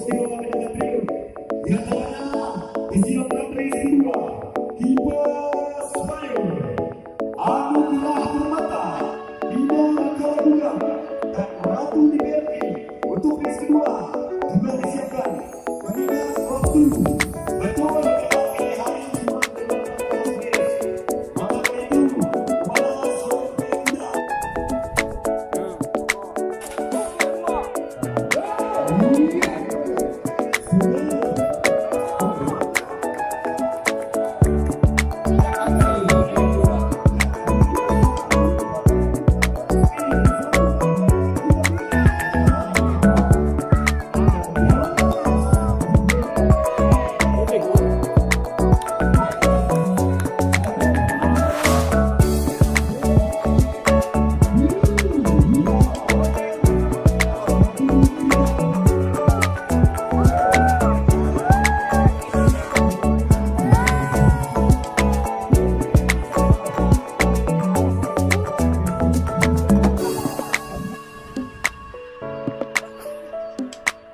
peristiwa dengan trio yang mana istilah peristiwa Kipas Main Anugerah Permata Bina Kaladuran dan Ratu DPRD untuk peristiwa juga disiapkan mengingat waktu betul mendekati hari Jumat dengan Kamis. Maka dari itu kepada seluruh pengguna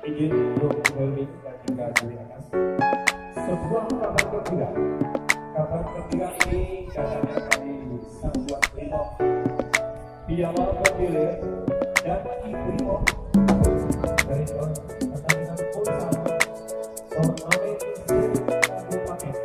izin untuk menulis dan tinggal di atas sebuah kabar gembira. Kabar gembira ini datangnya dari Satuan Brimob Piala Bergilir dan Brimob dari Pertandingan Futsal Sornamen Kabupaten.